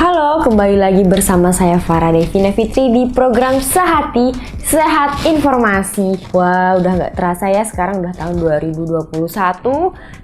Halo, kembali lagi bersama saya Farah Devina Fitri di program Sehati, Sehat Informasi. Wah, udah nggak terasa ya, sekarang udah tahun 2021.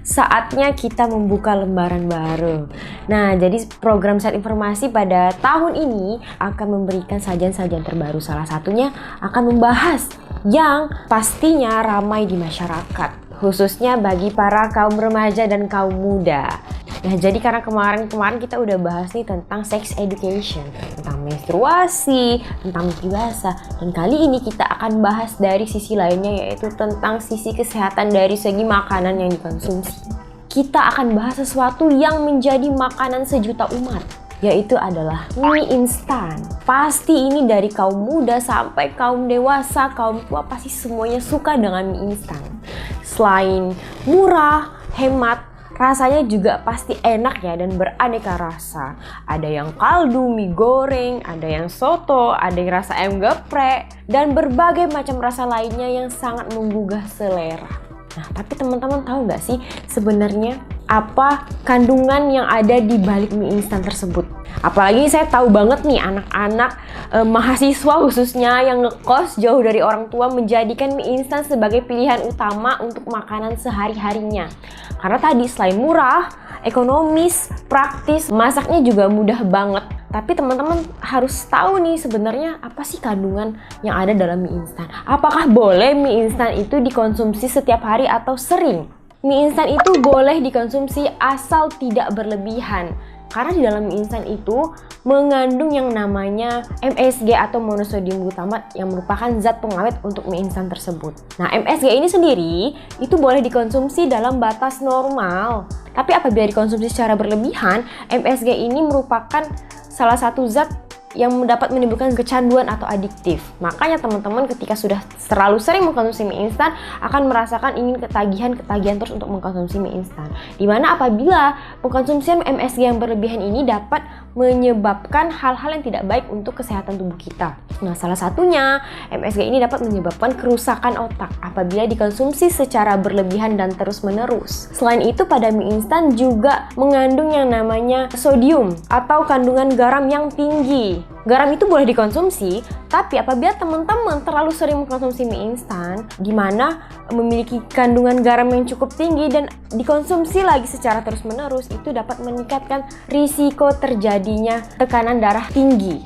Saatnya kita membuka lembaran baru. Nah, jadi program Sehat Informasi pada tahun ini akan memberikan sajian-sajian terbaru. Salah satunya akan membahas yang pastinya ramai di masyarakat, khususnya bagi para kaum remaja dan kaum muda. Nah, jadi karena kemarin kita udah bahas nih tentang sex education, tentang menstruasi, tentang mimpi basah, dan kali ini kita akan bahas dari sisi lainnya, yaitu tentang sisi kesehatan dari segi makanan yang dikonsumsi. Kita akan bahas sesuatu yang menjadi makanan sejuta umat, yaitu adalah mie instan. Pasti ini dari kaum muda sampai kaum dewasa, kaum tua, pasti semuanya suka dengan mie instan. Selain murah, hemat, rasanya juga pasti enak ya dan beraneka rasa. Ada yang kaldu, mie goreng, ada yang soto, ada yang rasa ayam geprek, dan berbagai macam rasa lainnya yang sangat menggugah selera. Nah, tapi teman-teman tahu nggak sih sebenarnya apa kandungan yang ada di balik mie instan tersebut? Apalagi saya tahu banget nih anak-anak mahasiswa khususnya yang ngekos jauh dari orang tua menjadikan mie instan sebagai pilihan utama untuk makanan sehari-harinya. Karena tadi selain murah, ekonomis, praktis, masaknya juga mudah banget. Tapi teman-teman harus tahu nih sebenarnya apa sih kandungan yang ada dalam mie instan. Apakah boleh mie instan itu dikonsumsi setiap hari atau sering? Mie instan itu boleh dikonsumsi asal tidak berlebihan. Karena di dalam mie instan itu mengandung yang namanya MSG atau monosodium glutamat yang merupakan zat pengawet untuk mie instan tersebut. Nah, MSG ini sendiri itu boleh dikonsumsi dalam batas normal. Tapi apabila dikonsumsi secara berlebihan, MSG ini merupakan salah satu zat yang dapat menimbulkan kecanduan atau adiktif. Makanya teman-teman ketika sudah terlalu sering mengkonsumsi mie instan akan merasakan ingin ketagihan terus untuk mengkonsumsi mie instan. Dimana apabila pengkonsumsian MSG yang berlebihan ini dapat menyebabkan hal-hal yang tidak baik untuk kesehatan tubuh kita. Nah, salah satunya MSG ini dapat menyebabkan kerusakan otak apabila dikonsumsi secara berlebihan dan terus-menerus. Selain itu, pada mie instan juga mengandung yang namanya sodium atau kandungan garam yang tinggi. Garam itu boleh dikonsumsi, tapi apabila teman-teman terlalu sering mengkonsumsi mie instan, di mana memiliki kandungan garam yang cukup tinggi dan dikonsumsi lagi secara terus-menerus, itu dapat meningkatkan risiko terjadinya tekanan darah tinggi.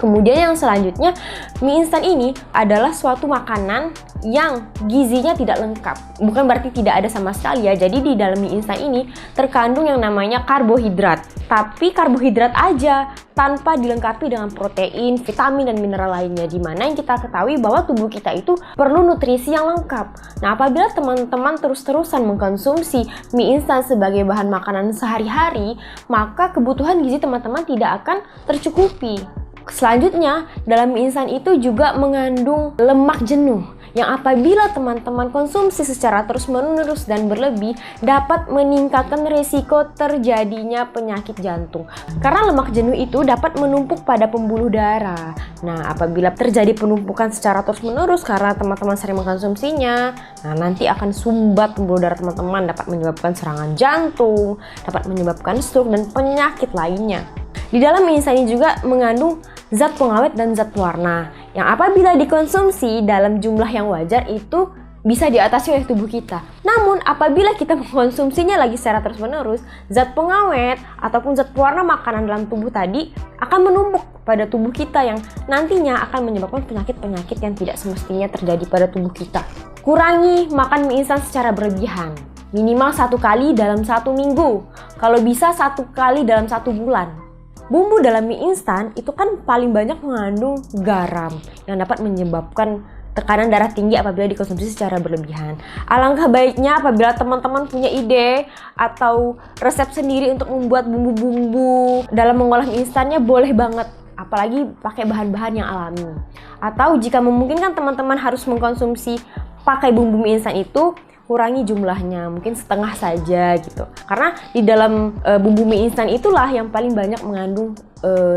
Kemudian yang selanjutnya, mie instan ini adalah suatu makanan yang gizinya tidak lengkap. Bukan berarti tidak ada sama sekali ya. Jadi di dalam mie instan ini terkandung yang namanya karbohidrat. Tapi karbohidrat aja tanpa dilengkapi dengan protein, vitamin, dan mineral lainnya. Dimana yang kita ketahui bahwa tubuh kita itu perlu nutrisi yang lengkap. Nah, apabila teman-teman terus-terusan mengkonsumsi mie instan sebagai bahan makanan sehari-hari, maka kebutuhan gizi teman-teman tidak akan tercukupi. Selanjutnya, dalam mie instan itu juga mengandung lemak jenuh yang apabila teman-teman konsumsi secara terus-menerus dan berlebih dapat meningkatkan risiko terjadinya penyakit jantung. Karena lemak jenuh itu dapat menumpuk pada pembuluh darah. Nah, apabila terjadi penumpukan secara terus-menerus karena teman-teman sering mengkonsumsinya, nah nanti akan sumbat pembuluh darah teman-teman, dapat menyebabkan serangan jantung, dapat menyebabkan stroke dan penyakit lainnya. Di dalam mie instan ini juga mengandung zat pengawet dan zat pewarna yang apabila dikonsumsi dalam jumlah yang wajar itu bisa diatasi oleh tubuh kita. Namun apabila kita mengkonsumsinya lagi secara terus-menerus, zat pengawet ataupun zat pewarna makanan dalam tubuh tadi akan menumpuk pada tubuh kita yang nantinya akan menyebabkan penyakit-penyakit yang tidak semestinya terjadi pada tubuh kita. Kurangi makan mie instan secara berlebihan. Minimal 1 kali dalam 1 minggu. Kalau bisa 1 kali dalam 1 bulan. Bumbu dalam mie instan itu kan paling banyak mengandung garam yang dapat menyebabkan tekanan darah tinggi apabila dikonsumsi secara berlebihan. Alangkah baiknya apabila teman-teman punya ide atau resep sendiri untuk membuat bumbu-bumbu dalam mengolah mie instannya, boleh banget. Apalagi pakai bahan-bahan yang alami. Atau jika memungkinkan teman-teman harus mengkonsumsi pakai bumbu mie instan itu, kurangi jumlahnya, mungkin setengah saja gitu. Karena di dalam bumbu mie instan itulah yang paling banyak mengandung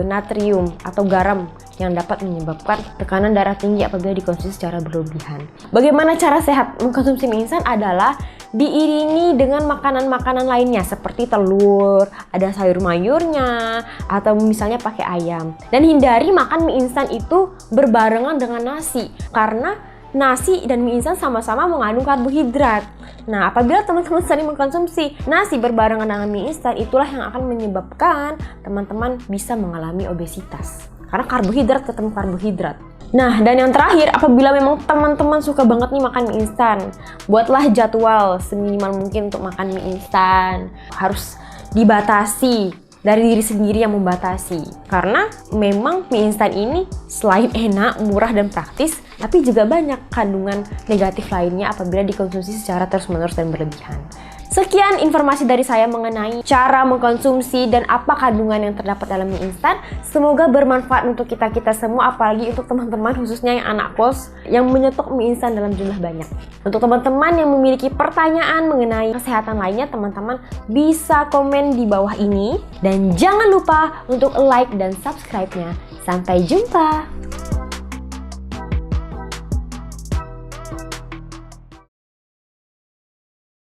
natrium atau garam yang dapat menyebabkan tekanan darah tinggi apabila dikonsumsi secara berlebihan. Bagaimana cara sehat mengkonsumsi mie instan adalah diiringi dengan makanan-makanan lainnya seperti telur, ada sayur mayurnya, atau misalnya pakai ayam. Dan hindari makan mie instan itu berbarengan dengan nasi, karena nasi dan mie instan sama-sama mengandung karbohidrat. Nah, apabila teman-teman sering mengkonsumsi nasi berbarengan dengan mie instan, itulah yang akan menyebabkan teman-teman bisa mengalami obesitas. Karena karbohidrat ketemu karbohidrat. Nah, dan yang terakhir, apabila memang teman-teman suka banget nih makan mie instan, buatlah jadwal seminimal mungkin untuk makan mie instan. Harus dibatasi, dari diri sendiri yang membatasi. Karena memang mie instan ini selain enak, murah, dan praktis, tapi juga banyak kandungan negatif lainnya apabila dikonsumsi secara terus-menerus dan berlebihan. Sekian informasi dari saya mengenai cara mengkonsumsi dan apa kandungan yang terdapat dalam mie instan. Semoga bermanfaat untuk kita semua, apalagi untuk teman-teman khususnya yang anak kos yang menyetok mie instan dalam jumlah banyak. Untuk teman-teman yang memiliki pertanyaan mengenai kesehatan lainnya, teman-teman bisa komen di bawah ini. Dan jangan lupa untuk like dan subscribe-nya. Sampai jumpa!